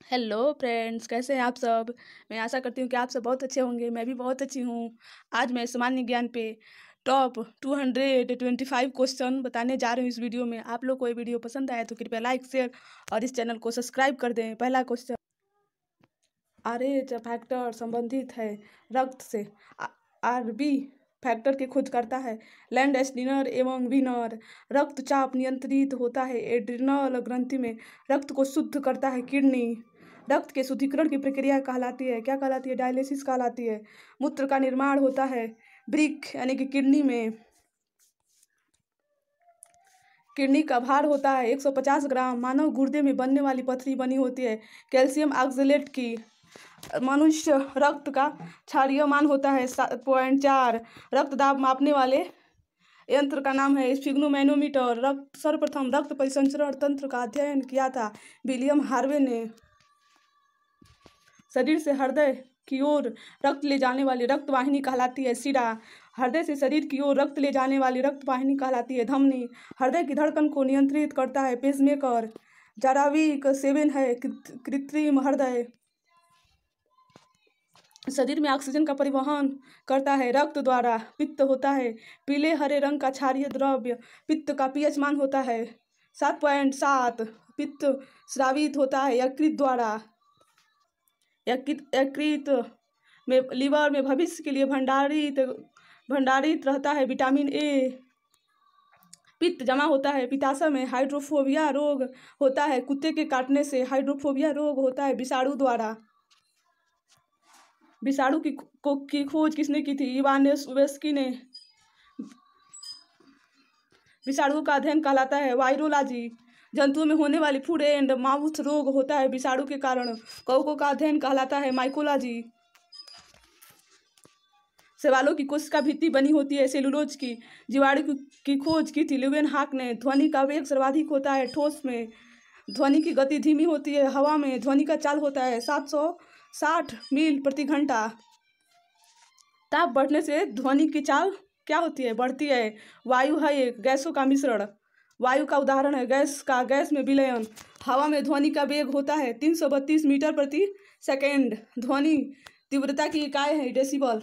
Hello friends, कैसे हैं आप सब। मैं आशा करती हूँ कि आप सब बहुत अच्छे होंगे। मैं भी बहुत अच्छी हूँ। आज मैं सामान्य ज्ञान पे टॉप 225 क्वेश्चन बताने जा रही हूँ इस वीडियो में। आप लोग को ये वीडियो पसंद आए तो कृपया लाइक शेयर और इस चैनल को सब्सक्राइब कर दें। पहला क्वेश्चन, RH फैक्टर संबंधित है रक्त से। RB फैक्टर की खोज करता है लैंडस्टीनर एवं विनर। रक्तचाप नियंत्रित होता है एड्रिनल ग्रंथि में। रक्त को शुद्ध करता है किडनी। रक्त के शुद्धिकरण की प्रक्रिया कहलाती है, क्या कहलाती है? डायलिसिस कहलाती है। मूत्र का निर्माण होता है ब्रिक यानी कि किडनी में। किडनी का भार होता है 150 ग्राम। मानव गुर्दे में बनने वाली पथरी बनी होती है कैल्शियम ऑक्सलेट की। मनुष्य रक्त का क्षारीय मान होता है 7.4। रक्त दाब मापने वाले यंत्र का नाम है स्फिग्नोमैनोमीटर। सर्वप्रथम रक्त परिसंचरण तंत्र का अध्ययन किया था विलियम हार्वे ने। शरीर से हृदय की ओर रक्त ले जाने वाली रक्त वाहिनी कहलाती है शिरा। हृदय से शरीर की ओर रक्त ले जाने वाली रक्त वाहिनी कहलाती है धमनी। हृदय की धड़कन को नियंत्रित करता है पेसमेकर। जाराविक 7 है कृत्रिम हृदय। शरीर में ऑक्सीजन का परिवहन करता है रक्त द्वारा। पित्त होता है पीले हरे रंग का क्षारीय द्रव्य। पित्त का pH मान होता है 7.7। पित्त स्रावित होता है यकृत द्वारा। यकृत में लीवर में भविष्य के लिए भंडारित रहता है विटामिन ए। पित्त जमा होता है पित्ताशय में। हाइड्रोफोबिया रोग होता है कुत्ते के काटने से। हाइड्रोफोबिया रोग होता है विषाणु द्वारा। विषाणु की खोज किसने की थी? इवानोव्स्की ने। विषाणु का अध्ययन कहलाता है वायरोलॉजी। जंतुओं में होने वाली फूड एंड माउथ रोग होता है विषाणु के कारण। कवकों का अध्ययन कहलाता है माइकोलॉजी। शैवालों की कोशिका भित्ति बनी होती है सेलुलोज की। जीवाणु की खोज की थी ल्यूवेनहॉक ने। ध्वनि का वेग सर्वाधिक होता है ठोस में। ध्वनि की गति धीमी होती है हवा में। ध्वनि का चाल होता है 760 मील प्रति घंटा। ताप बढ़ने से ध्वनि की चाल क्या होती है? बढ़ती है। वायु है एक गैसों का मिश्रण। वायु का उदाहरण है गैस में विलयन। हवा में ध्वनि का वेग होता है 332 मीटर प्रति सेकेंड। ध्वनि तीव्रता की इकाई है डेसिबल।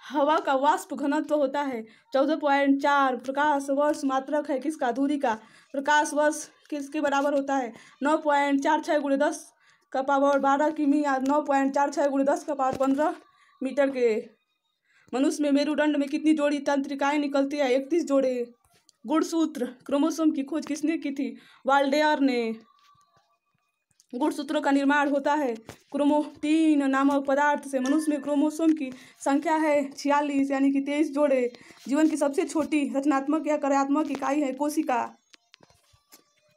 हवा का वाष्प घनत्व होता है 14.4 प्रकाश वर्ष। मात्रक है किसका? दूरी का। प्रकाश वर्ष किसके बराबर होता है? 9.46 × 10⁻12 किमी या 9.46 × 10⁻15 मीटर के। मनुष्य में मेरुदंड में कितनी जोड़ी तंत्रिकाएं निकलती है? 31 जोड़े। गुणसूत्र क्रोमोसोम की खोज किसने की थी? वाल्डेयर ने। गुणसूत्रों का निर्माण होता है क्रोमोटीन नामक पदार्थ से। मनुष्य में क्रोमोसोम की संख्या है 46 यानी कि 23 जोड़े। जीवन की सबसे छोटी रचनात्मक या कार्यात्मक इकाई है कोशिका।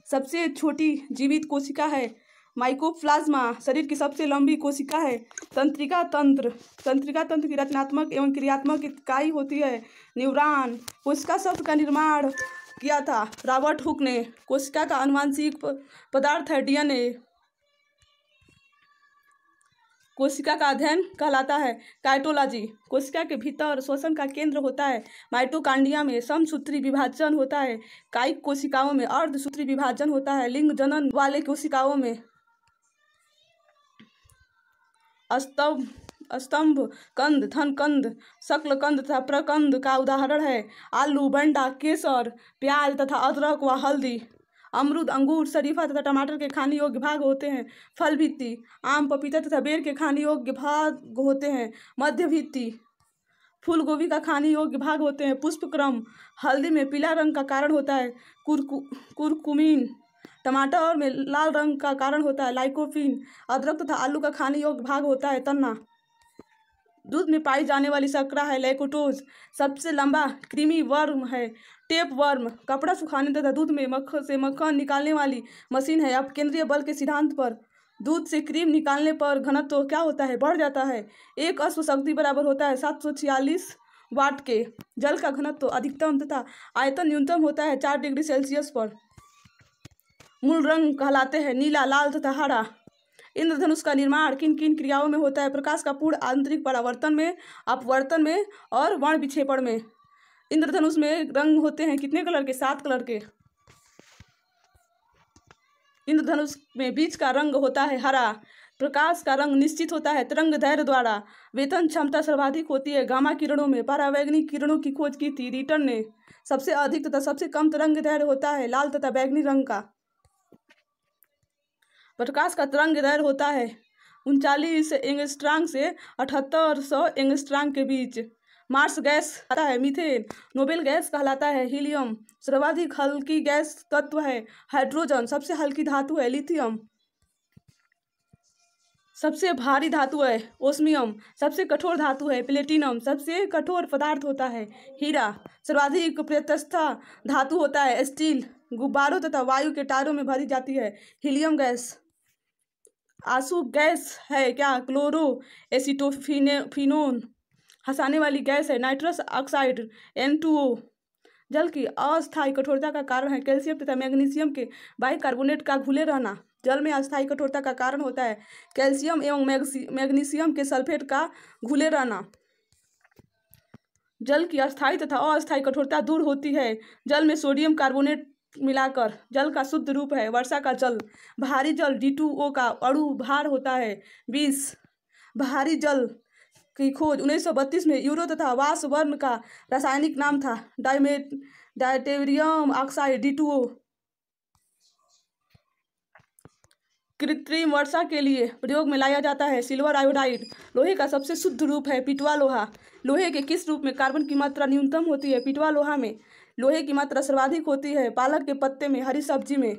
सबसे छोटी जीवित कोशिका है माइकोप्लाज्मा। शरीर की सबसे लंबी कोशिका है तंत्रिका तंत्र। तंत्रिका तंत्र की रचनात्मक एवं क्रियात्मक इकाई होती है न्यूरॉन। कोशिका शब्द का निर्माण किया था रॉबर्ट हुक ने। कोशिका का आनुवांशिक पदार्थ है DNA। कोशिका का अध्ययन कहलाता है काइटोलॉजी। कोशिका के भीतर श्वसन का केंद्र होता है माइटोकांड्रिया में। समसूत्री विभाजन होता है कायिक कोशिकाओं में। अर्धसूत्री विभाजन होता है लिंग जनन वाले कोशिकाओं में। स्तंभ कंद, धन कंद, शक्ल कंद तथा प्रकंद का उदाहरण है आलू, बंडा, केसर, प्याज तथा अदरक व हल्दी। अमरूद, अंगूर, शरीफा तथा टमाटर के खाने योग्य भाग होते हैं फल भित्ति। आम, पपीता तथा बेर के खाने योग्य भाग होते हैं मध्य भित्ति। फूल गोभी का खाने योग्य भाग होते हैं पुष्पक्रम। हल्दी में पीला रंग का कारण होता है कुरकुमीन। टमाटर में लाल रंग का कारण होता है लाइकोपीन। अदरक तथा आलू का खाने योग्य भाग होता है तना। दूध में पाई जाने वाली शर्करा है लैक्टोज। सबसे लंबा कृमि वर्म है टेप वर्म। कपड़ा सुखाने तथा दूध में मक्खन निकालने वाली मशीन है। अब केंद्रीय बल के सिद्धांत पर दूध से क्रीम निकालने पर घनत्व क्या होता है? बढ़ जाता है। एक अश्व शक्ति बराबर होता है 746 वाट के। जल का घनत्व अधिकतम तथा आयतन न्यूनतम होता है 4 डिग्री सेल्सियस पर। मूल रंग कहलाते हैं नीला, लाल तथा हरा। इंद्रधनुष का निर्माण किन किन क्रियाओं में होता है? प्रकाश का पूर्ण आंतरिक परावर्तन में, अपवर्तन में और वर्ण विक्षेपण में। इंद्रधनुष में रंग होते हैं कितने कलर के? 7 कलर के। इंद्रधनुष में बीज का रंग होता है हरा। प्रकाश का रंग निश्चित होता है तरंग दैर्घ्य द्वारा। वेतन क्षमता सर्वाधिक होती है गामा किरणों में। परावैंगनिक किरणों की खोज की थी रिटर्न ने। सबसे अधिक तथा सबसे कम तरंग दैर्घ्य होता है लाल तथा बैंगनी रंग का। प्रकाश का तरंग दैर्घ्य होता है 39 एंगस्ट्रॉम से 7800 एंगस्ट्रॉम के बीच। मार्स गैस आता है मीथेन। नोबेल गैस कहलाता है हीलियम। सर्वाधिक हल्की गैस तत्व है हाइड्रोजन। सबसे हल्की धातु है लिथियम। सबसे भारी धातु है ओस्मियम। सबसे कठोर धातु है प्लेटिनम। सबसे कठोर पदार्थ होता है हीरा। सर्वाधिक प्रत्यस्था धातु होता है स्टील। गुब्बारों तथा वायु के टायरों में भरी जाती है हीलियम गैस। आंसू गैस है क्या क्लोरो एसिटोफिनोन। हंसाने वाली गैस है नाइट्रस ऑक्साइड N2O। जल की अस्थायी कठोरता का कारण है कैल्शियम तथा मैग्नीशियम के बाइकार्बोनेट का घुले रहना। जल में अस्थायी कठोरता का कारण होता है कैल्शियम एवं मैग्नीशियम के सल्फेट का घुले रहना। जल की अस्थायी तथा अस्थायी कठोरता दूर होती है जल में सोडियम कार्बोनेट मिलाकर। जल का शुद्ध रूप है वर्षा का जल। भारी जल D2O का अणु भार होता है 20। भारी जल की खोज 1932 में यूरो तथा वासवर्ण का रासायनिक नाम था डायटेरियम ऑक्साइड D2O। कृत्रिम वर्षा के लिए प्रयोग में लाया जाता है सिल्वर आयोडाइड। लोहे का सबसे शुद्ध रूप है पिटवा लोहा। लोहे के किस रूप में कार्बन की मात्रा न्यूनतम होती है पिटवा लोहा में। लोहे की मात्रा सर्वाधिक होती है पालक के पत्ते में हरी सब्जी में।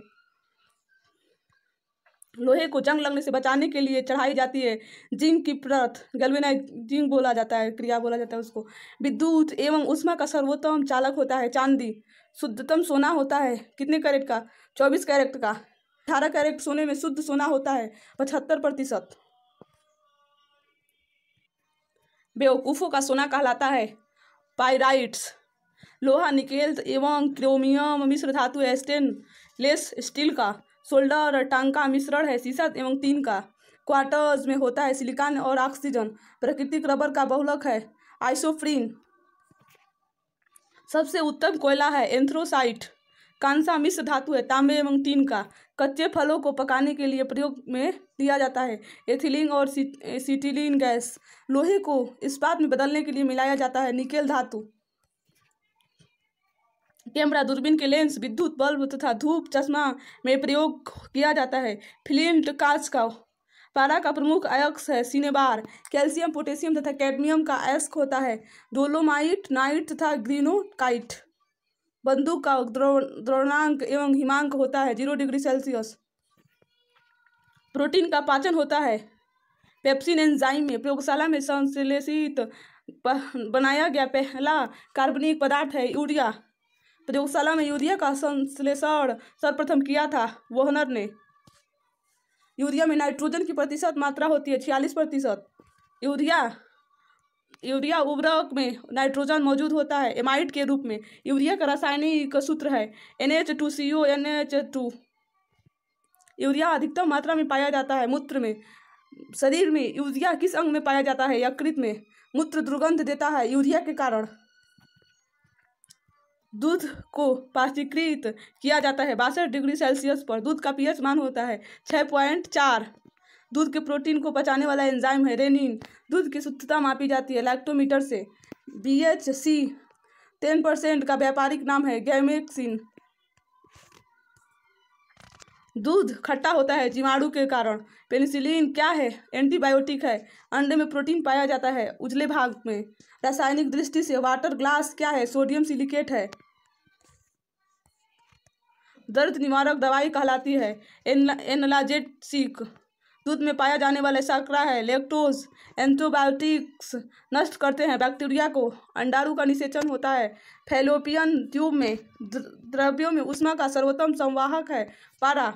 लोहे को जंग लगने से बचाने के लिए चढ़ाई जाती है जिंक की परत गैल्वेनाइजिंग बोला जाता है क्रिया बोला जाता है उसको। विद्युत एवं ऊष्मा का सर्वोत्तम चालक होता है चांदी। शुद्धतम सोना होता है कितने कैरेट का 24 कैरेट का। 18 कैरेट सोने में शुद्ध सोना होता है 75%। बेवकूफ़ों का सोना कहलाता है पाइराइट्स। लोहा निकेल एवं क्रोमियम मिश्र धातु है स्टेनलेस स्टील का। सोल्डर टांका मिश्रण है सीसा एवं टीन का। क्वार्टर्स में होता है सिलिकॉन और ऑक्सीजन। प्राकृतिक रबर का बहुलक है आइसोप्रीन। सबसे उत्तम कोयला है एंथ्रोसाइट। कांसा मिश्र धातु है तांबे एवं टीन का। कच्चे फलों को पकाने के लिए प्रयोग में लिया जाता है एथिलीन और एसिटिलीन गैस। लोहे को इस्पात में बदलने के लिए मिलाया जाता है निकेल धातु। कैमरा दूरबीन के लेंस विद्युत बल्ब तथा धूप चश्मा में प्रयोग किया जाता है फ्लिंट कांच का। पारा का प्रमुख अयस्क है सिनेबार। कैल्शियम पोटेशियम तथा कैडमियम का अयस्क होता है डोलोमाइट नाइट तथा ग्रीनोकाइट। बंदूक का द्रवणांक एवं हिमांक होता है 0 डिग्री सेल्सियस। प्रोटीन का पाचन होता है पेप्सिन एंजाइम में। प्रयोगशाला में संश्लेषित बनाया गया पहला कार्बनिक पदार्थ है यूरिया। प्रयोगशाला में यूरिया का संश्लेषण सर्वप्रथम किया था वोहनर ने। यूरिया में नाइट्रोजन की प्रतिशत मात्रा होती है 46%। यूरिया उर्वरक में नाइट्रोजन मौजूद होता है एमाइड के रूप में। यूरिया का रासायनिक सूत्र है NH2CO NH2। यूरिया अधिकतम मात्रा में पाया जाता है मूत्र में। शरीर में यूरिया किस अंग में पाया जाता है यकृत में। मूत्र दुर्गंध देता है यूरिया के कारण। दूध को पास्चुरीकृत किया जाता है 62 डिग्री सेल्सियस पर। दूध का pH मान होता है 6.4। दूध के प्रोटीन को पचाने वाला एंजाइम है रेनिन। दूध की शुद्धता मापी जाती है लैक्टोमीटर से। BHC 10% का व्यापारिक नाम है गैमेक्सिन। दूध खट्टा होता है जीवाणु के कारण। पेनिसिलिन क्या है एंटीबायोटिक है। अंडे में प्रोटीन पाया जाता है उजले भाग में। रासायनिक दृष्टि से वाटर ग्लास क्या है सोडियम सिलिकेट है। दर्द निवारक दवाई कहलाती है एनाल्जेसिक। दूध में पाया जाने वाला शर्करा है लैक्टोज। एंटीबायोटिक्स नष्ट करते हैं बैक्टीरिया को। अंडाणु का निषेचन होता है फैलोपियन ट्यूब में। द्रव्यों में ऊष्मा का सर्वोत्तम संवाहक है पारा।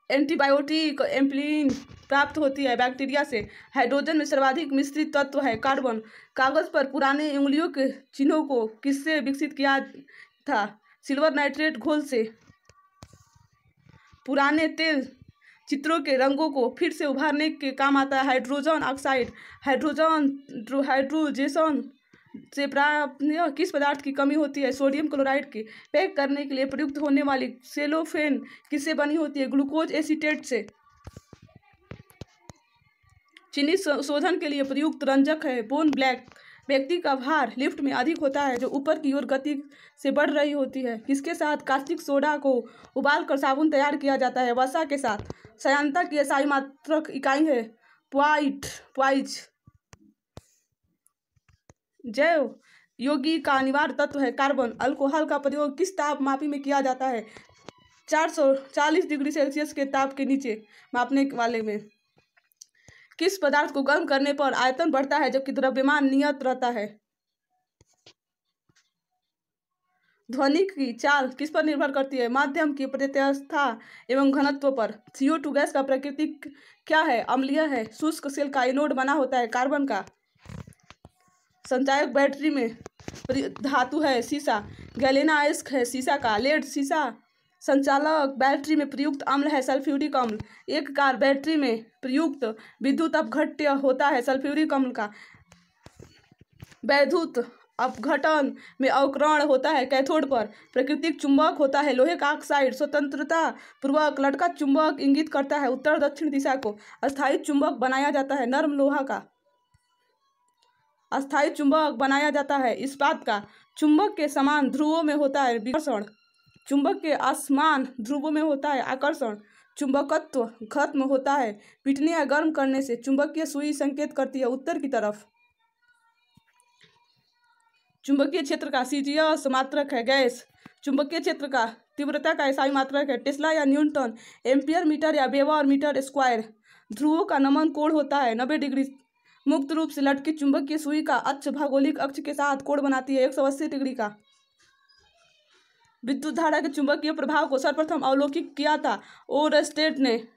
एंटीबायोटिक एम्पिलिन प्राप्त होती है बैक्टीरिया से। हाइड्रोजन में सर्वाधिक मिश्रित तत्व है कार्बन। कागज पर पुराने उंगलियों के चिन्हों को किससे विकसित किया था सिल्वर नाइट्रेट घोल से। पुराने तेल चित्रों के रंगों को फिर से उभारने के काम आता है हाइड्रोजन ऑक्साइड। हाइड्रोजेशन से प्राप्त किस पदार्थ की कमी होती है? सोडियम क्लोराइड की। पैक करने के लिए प्रयुक्त होने वाली सेलोफेन किससे बनी होती है? ग्लूकोज एसीटेट से। चीनी शोधन के लिए प्रयुक्त रंजक है बोन ब्लैक। व्यक्ति का भार लिफ्ट में अधिक होता है जो ऊपर की ओर गति से बढ़ रही होती है। किसके साथ कास्टिक सोडा को उबाल कर साबुन तैयार किया जाता है? वसा के साथ। सयांता की एसआई मात्रक इकाई है पॉइज। जैव यौगिक का अनिवार्य तत्व है कार्बन। अल्कोहल का प्रयोग किस ताप मापी में किया जाता है? 440 डिग्री सेल्सियस के ताप के नीचे मापने वाले में। किस पदार्थ को गर्म करने पर आयतन बढ़ता है जबकि द्रव्यमान नियत रहता है? ध्वनि की चाल किस पर निर्भर करती है? माध्यम की प्रत्यवस्था एवं घनत्व पर। CO2 गैस का प्राकृतिक क्या है? अम्लीय है। शुष्क सेल का एनोड बना होता है कार्बन का। संचायक बैटरी में धातु है सीसा। गैलेनाइस्क है सीसा का। लेड सीसा। संचालक बैटरी में प्रयुक्त अम्ल है सल्फ्यूरिक अम्ल। एक कार बैटरी में प्रयुक्त विद्युत अपघट्य होता है सल्फ्यूरिक अम्ल का। वैद्युत अपघटन में अवकरण होता है कैथोड पर। प्राकृतिक चुंबक होता है लोहे का ऑक्साइड। स्वतंत्रता पूर्वक लटका चुंबक इंगित करता है उत्तर दक्षिण दिशा को। अस्थायी चुंबक बनाया जाता है नर्म लोहा का। अस्थायी चुंबक बनाया जाता है इस्पात का। चुंबक के समान ध्रुवों में होता है विकर्षण। चुंबक के असमान ध्रुवों में होता है आकर्षण। चुंबकत्व खत्म होता है पीटने या गर्म करने से। चुंबकीय सुई संकेत करती है उत्तर की तरफ। चुंबकीय क्षेत्र का सीजीएस मात्रक है गैस। चुंबकीय क्षेत्र का तीव्रता का एसआई मात्रक है टेस्ला या न्यूटन। एम्पियर मीटर या वेबर मीटर स्क्वायर। ध्रुवों का नमन कोण होता है 90 डिग्री। मुक्त रूप से लटकी चुंबकीय सुई का अक्ष भौगोलिक अक्ष के साथ कोण बनाती है 180 डिग्री का। विद्युत धारा के चुंबकीय प्रभाव को सर्वप्रथम अवलोकित किया था ओरस्टेड ने।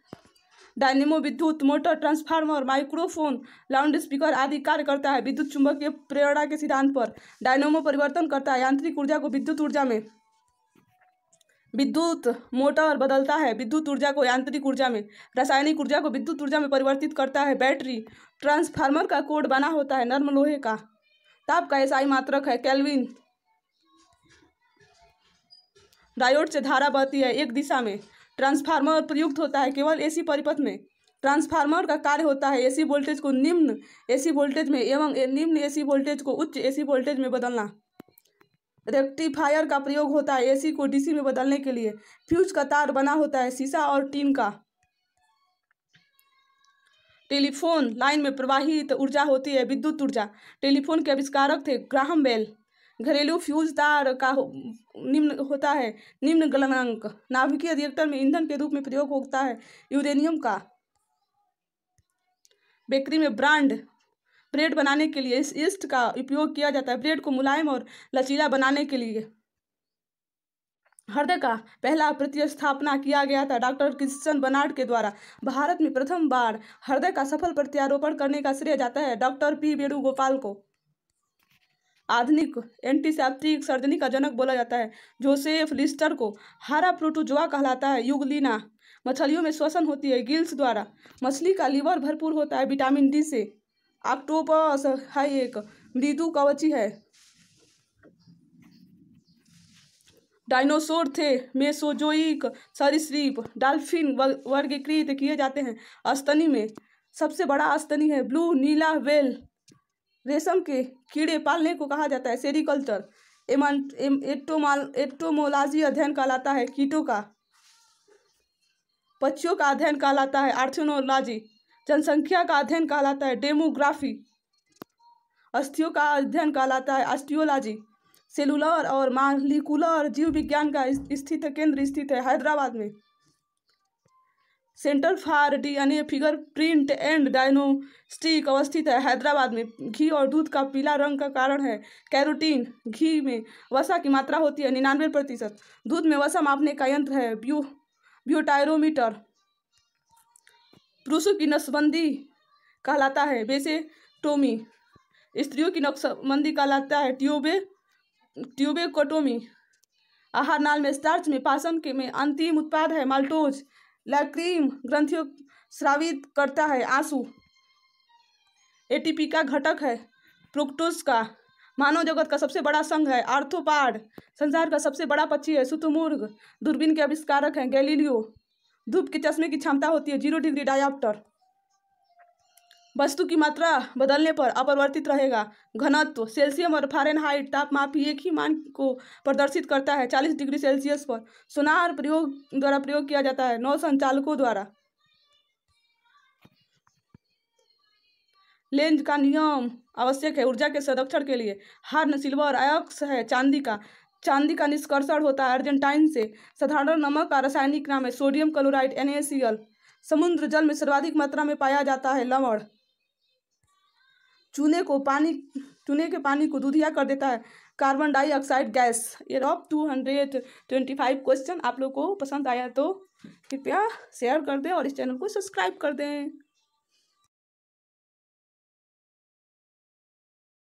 डायनेमो विद्युत motor transformer microphone loud speaker आदि कार्य करता है विद्युत चुंबकीय प्रेरणा के सिद्धांत पर। डायनेमो परिवर्तन करता है यांत्रिक ऊर्जा को विद्युत ऊर्जा में। विद्युत मोटर बदलता है विद्युत ऊर्जा को यांत्रिक ऊर्जा में। रासायनिक ऊर्जा को विद्युत ऊर्जा में परिवर्तित करता है बैटरी। ट्रांसफार्मर का कोड बना होता है नर्म लोहे का। ताप का एसआई मात्रक है केल्विन। डायोड से धारा बहती है एक दिशा में। ट्रांसफार्मर प्रयुक्त होता है केवल एसी परिपथ में। ट्रांसफार्मर का कार्य होता है एसी वोल्टेज को निम्न एसी वोल्टेज में एवं निम्न एसी वोल्टेज को उच्च एसी वोल्टेज में बदलना। रेक्टिफायर का प्रयोग होता है एसी को डीसी में बदलने के लिए। फ्यूज का तार बना होता है सीसा और टीन का। टेलीफोन लाइन में प्रवाहित ऊर्जा होती है विद्युत ऊर्जा। टेलीफोन के आविष्कारक थे ग्राहम बेल। घरेलू फ्यूज तार का निम्न होता है निम्न गलनांक। नाभिकीय रिएक्टर में ईंधन के रूप में प्रयोग होता है यूरेनियम का। बेकरी में ब्रेड बनाने के लिए ईस्ट का उपयोग किया जाता है ब्रेड को मुलायम और लचीला बनाने के लिए। हृदय का पहला प्रतिस्थापना किया गया था डॉक्टर क्रिश्चियन बर्नार्ड के द्वारा। भारत में प्रथम बार हृदय का सफल प्रत्यारोपण करने का श्रेय जाता है डॉक्टर पी वेणुगोपाल को। आधुनिक एंटीसेप्टिक सर्जरी का जनक बोला जाता है जोसेफ लिस्टर को। हरा प्रोटोजोआ कहलाता है यूग्लिना। मछलियों में श्वसन होती है गिल्स द्वारा। मछली का लीवर भरपूर होता है विटामिन डी से। ऑक्टोपस है एक मृदु कवची है। डायनासोर थे मेसोजोइक सरीसृप। डॉल्फिन वर्गीकृत किए जाते हैं स्तनी में। सबसे बड़ा स्तनी है ब्लू नीला व्हेल। रेशम के कीड़े पालने को कहा जाता है सेरिकल्चर। एंटोमोलॉजी अध्ययन कहलाता है कीटों का। पक्षियों का अध्ययन कहलाता है आर्थ्रोनोलॉजी। जनसंख्या का अध्ययन कहलाता है डेमोग्राफी। अस्थियों का अध्ययन कहलाता है ऑस्टियोलॉजी। सेलुलर और मालिकुलर जीव विज्ञान का स्थित केंद्र स्थित है हैदराबाद में। Centre for DNA finger print and diagnostic अवस्थित है हैदराबाद में। घी और दूध का पीला रंग का कारण है कैरोटीन। घी में वसा की मात्रा होती है 99%। दूध में वसा मापने का यंत्र है ब्यूटायरोमीटर। पुरुषों की नसबंदी कहलाता है बेसेटोमी। स्त्रियों की नसबंदी कहलाता है ट्यूबेकोटोमी। आहार नाल में स्टार्च में पाचन के में अंतिम उत्पाद है माल्टोज। लैक्रीम ग्रंथियों स्रावित करता है आंसू। एटीपी का घटक है फ्रुक्टोज का। मानव जगत का सबसे बड़ा संघ है आर्थ्रोपॉड। संसार का सबसे बड़ा पक्षी है शुतुरमुर्ग। दूरबीन के आविष्कारक हैं गैलीलियो। धूप के चश्मे की क्षमता होती है 0 डिग्री डायोप्टर। वस्तु की मात्रा बदलने पर अपरिवर्तित रहेगा। घनत्व सेल्सियम और फ़ारेनहाइट तापमापी एक ही मान को प्रदर्शित करता है 40 डिग्री सेल्सियस पर। सोनार प्रयोग किया जाता है नौ संचालकों द्वारा। लेंज का नियम आवश्यक है ऊर्जा के संरक्षण के लिए। हर्न सिल्वर अयस्क है चांदी का निष्कर्षण होता है अर्जेंटाइन से। साधारण नमक का रासायनिक नाम है सोडियम क्लोराइड NaCl। समुद्र जल में सर्वाधिक मात्रा में पाया जाता है लवण। चूने के पानी को दूधिया कर देता है कार्बन डाइऑक्साइड गैस। ये रॉप 225 क्वेश्चन। आप लोग को पसंद आया तो कृपया शेयर कर दें और इस चैनल को सब्सक्राइब कर दें।